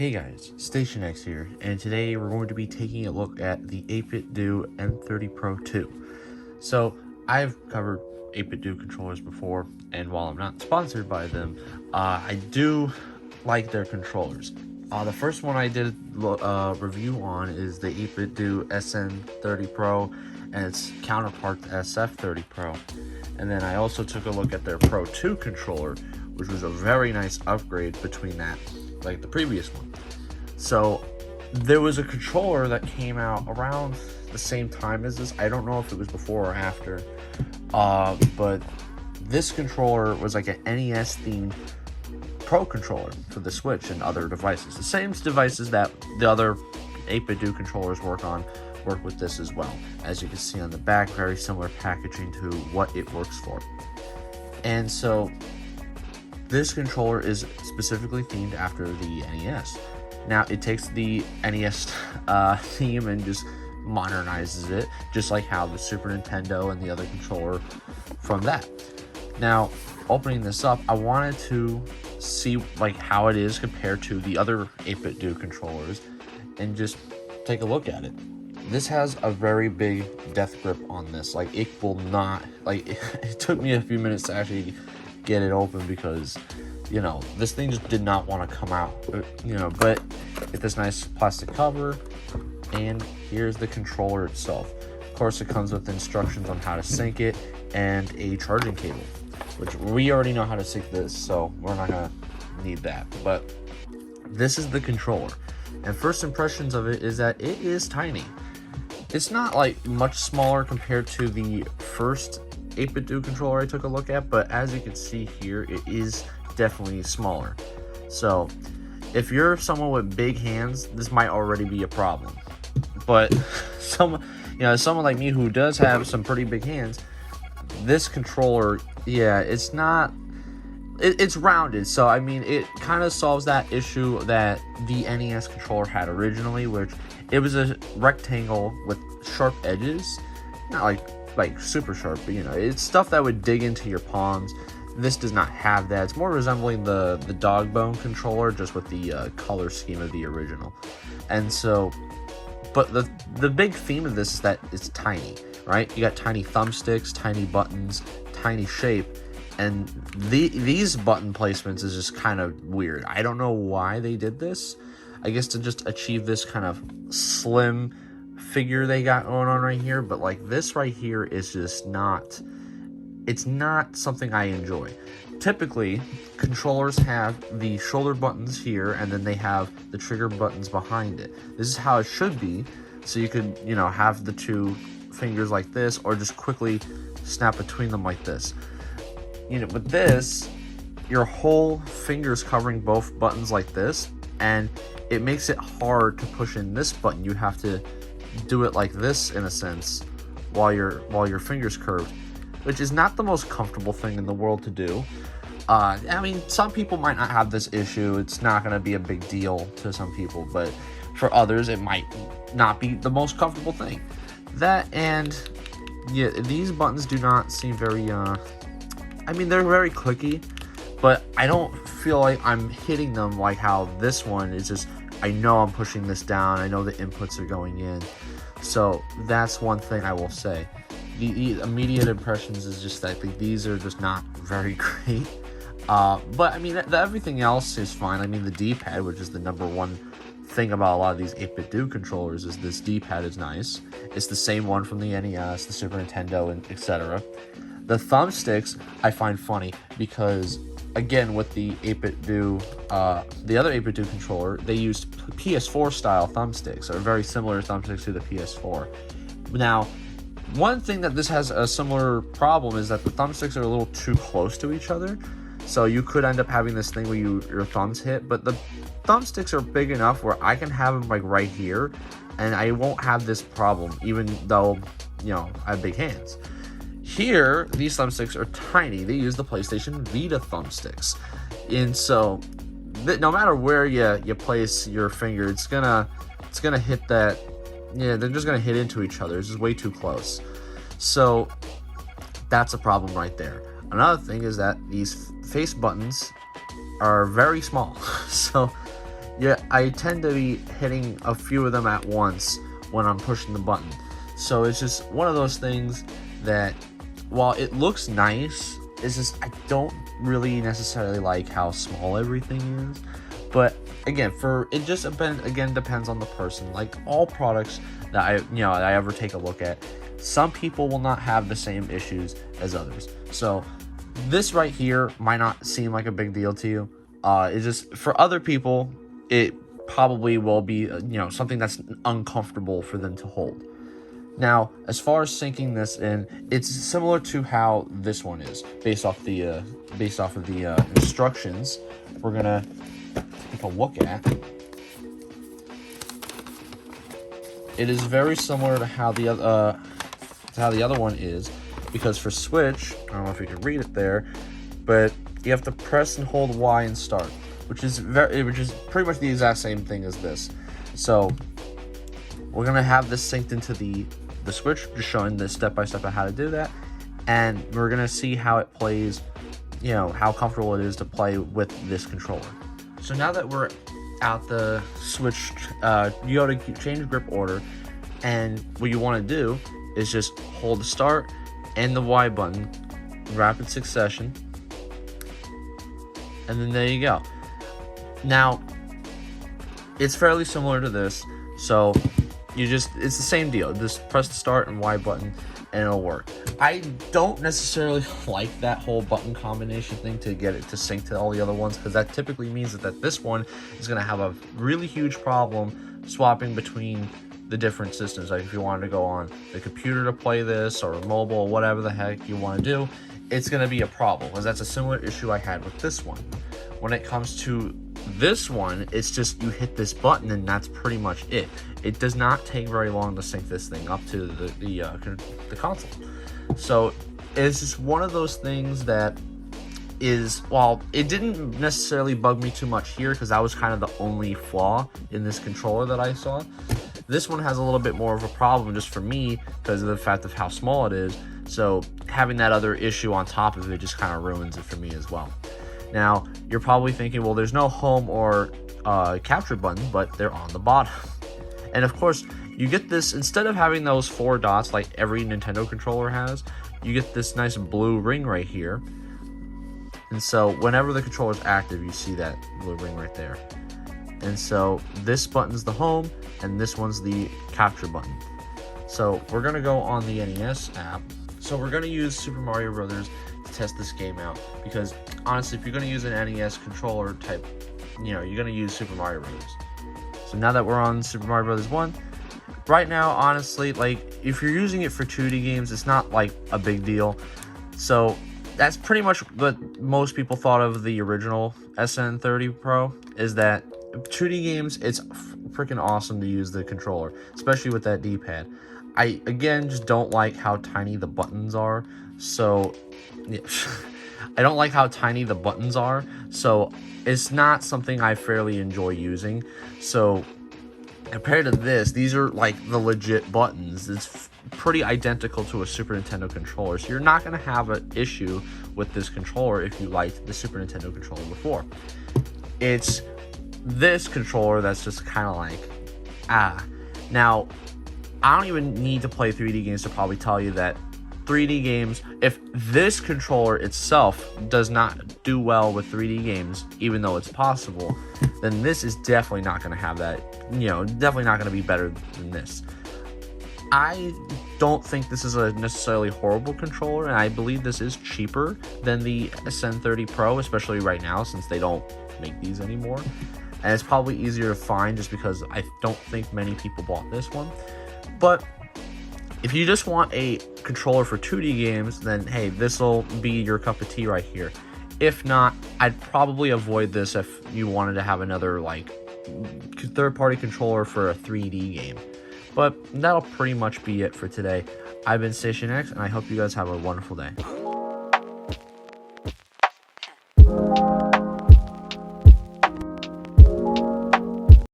Hey guys, Station X here, and today we're going to be taking a look at the 8BitDO N30 Pro 2. So, I've covered 8BitDO controllers before, and while I'm not sponsored by them, I do like their controllers. The first one I did a review on is the 8BitDO SN30 Pro, and its counterpart, the SF30 Pro. And then I also took a look at their Pro 2 controller, which was a very nice upgrade between that, like the previous one. So there was a controller that came out around the same time as this. I don't know if it was before or after, but this controller was like an NES themed Pro controller for the Switch and other devices. The same devices that the other 8BitDO controllers work with this as well. As you can see on the back, very similar packaging to what it works for. And so this controller is specifically themed after the NES. Now, it takes the NES theme and just modernizes it, just like how the Super Nintendo and the other controller from that. Now, opening this up, I wanted to see like how it is compared to the other 8BitDO controllers and just take a look at it. This has a very big death grip on this. Like, it will not, like, it took me a few minutes to actually get it open because, you know, this thing just did not want to come out, you know. But it's this nice plastic cover, and here's the controller itself. Of course, it comes with instructions on how to sync it and a charging cable, which we already know how to sync this, so we're not gonna need that. But this is the controller, and first impressions of it is that it is tiny. It's not like much smaller compared to the first 8BitDO controller I took a look at, but as you can see here, it is definitely smaller. So if you're someone with big hands, this might already be a problem. But someone like me who does have some pretty big hands, this controller, yeah, it's not, it's rounded. So I mean, it kind of solves that issue that the NES controller had originally, which it was a rectangle with sharp edges, not like super sharp, but you know, it's stuff that would dig into your palms. This does not have that. It's more resembling the dog bone controller, just with the color scheme of the original. And so, but the big theme of this is that it's tiny, right? You got tiny thumbsticks, tiny buttons, tiny shape, and these button placements is just kind of weird. I don't know why they did this. I guess to just achieve this kind of slim figure they got going on right here, but like this right here is just not, it's not something I enjoy. Typically, controllers have the shoulder buttons here, and then they have the trigger buttons behind it. This is how it should be, so you could, you know, have the two fingers like this, or just quickly snap between them like this. You know, with this, your whole finger's covering both buttons like this, and it makes it hard to push in this button. You have to do it like this in a sense while your finger's curved, which is not the most comfortable thing in the world to do. I mean, some people might not have this issue. It's not going to be a big deal to some people, but for others, it might not be the most comfortable thing. That, and yeah, these buttons do not seem very, I mean, they're very clicky, but I don't feel like I'm hitting them like how this one is just, I know I'm pushing this down. I know the inputs are going in. So that's one thing I will say. The immediate impressions is just that these are just not very great. But I mean, everything else is fine. I mean, the D-pad, which is the number one thing about a lot of these 8BitDO controllers, is this D-pad is nice. It's the same one from the NES, the Super Nintendo, and etc. The thumbsticks I find funny because, again, with the 8BitDO, the other 8BitDO controller, they used PS4 style thumbsticks, or very similar thumbsticks to the PS4. Now, one thing that this has a similar problem is that the thumbsticks are a little too close to each other. So you could end up having this thing where your thumbs hit, but the thumbsticks are big enough where I can have them like right here, and I won't have this problem, even though, you know, I have big hands. Here, these thumbsticks are tiny. They use the PlayStation Vita thumbsticks. And so, no matter where you place your finger, it's gonna hit that, yeah, they're just gonna hit into each other. It's just way too close. So, that's a problem right there. Another thing is that these face buttons are very small. So, yeah, I tend to be hitting a few of them at once when I'm pushing the button. So it's just one of those things that, while it looks nice, it's just I don't really necessarily like how small everything is. But again, it just depends on the person. Like all products that I ever take a look at, some people will not have the same issues as others. So this right here might not seem like a big deal to you. It's just for other people, it probably will be something that's uncomfortable for them to hold. Now, as far as sinking this in, it's similar to how this one is based off of the instructions. We're gonna take a look at. It is very similar to how the other one is, because for Switch, I don't know if you can read it there, but you have to press and hold Y and start, which is pretty much the exact same thing as this. So we're gonna have this synced into the Switch, just showing the step-by-step of how to do that, and we're gonna see how it plays, how comfortable it is to play with this controller. So now that we're out the Switch, you go to change grip order, and what you want to do is just hold the start and the Y button in rapid succession, and then there you go. Now it's fairly similar to this, so it's the same deal. Just press the start and Y button and it'll work. I don't necessarily like that whole button combination thing to get it to sync to all the other ones, because that typically means that this one is going to have a really huge problem swapping between the different systems. Like if you wanted to go on the computer to play this, or mobile, or whatever the heck you want to do, it's going to be a problem, because that's a similar issue I had with this one. When it comes to this one, it's just you hit this button and that's pretty much it. It does not take very long to sync this thing up to the console. So it's just one of those things that is, while it didn't necessarily bug me too much here, because that was kind of the only flaw in this controller that I saw, this one has a little bit more of a problem just for me because of the fact of how small it is. So having that other issue on top of it just kind of ruins it for me as well. Now, you're probably thinking, well, there's no home or capture button, but they're on the bottom. And of course, you get this, instead of having those 4 dots like every Nintendo controller has, you get this nice blue ring right here. And so whenever the controller is active, you see that blue ring right there. And so this button's the home, and this one's the capture button. So we're going to go on the NES app. So we're going to use Super Mario Brothers to test this game out, because honestly, if you're going to use an NES controller type, you're going to use Super Mario Brothers. So now that we're on Super Mario Brothers 1, right now, honestly, like if you're using it for 2D games, it's not like a big deal. So that's pretty much what most people thought of the original N30 Pro, is that 2D games, it's freaking awesome to use the controller, especially with that D-pad. I, again, just don't like how tiny the buttons are. So, yeah, I don't like how tiny the buttons are. So, it's not something I fairly enjoy using. So, compared to this, these are like the legit buttons. It's pretty identical to a Super Nintendo controller. So, you're not going to have an issue with this controller if you liked the Super Nintendo controller before. It's this controller that's just kind of like, Now, I don't even need to play 3D games to probably tell you that 3D games, if this controller itself does not do well with 3D games, even though it's possible, then this is definitely not going to have that, definitely not going to be better than this. I don't think this is a necessarily horrible controller, and I believe this is cheaper than the N30 Pro, especially right now since they don't make these anymore. And it's probably easier to find just because I don't think many people bought this one. But if you just want a controller for 2D games, then hey, this will be your cup of tea right here. If not, I'd probably avoid this if you wanted to have another like third-party controller for a 3D game. But that'll pretty much be it for today. I've been Station X, and I hope you guys have a wonderful day.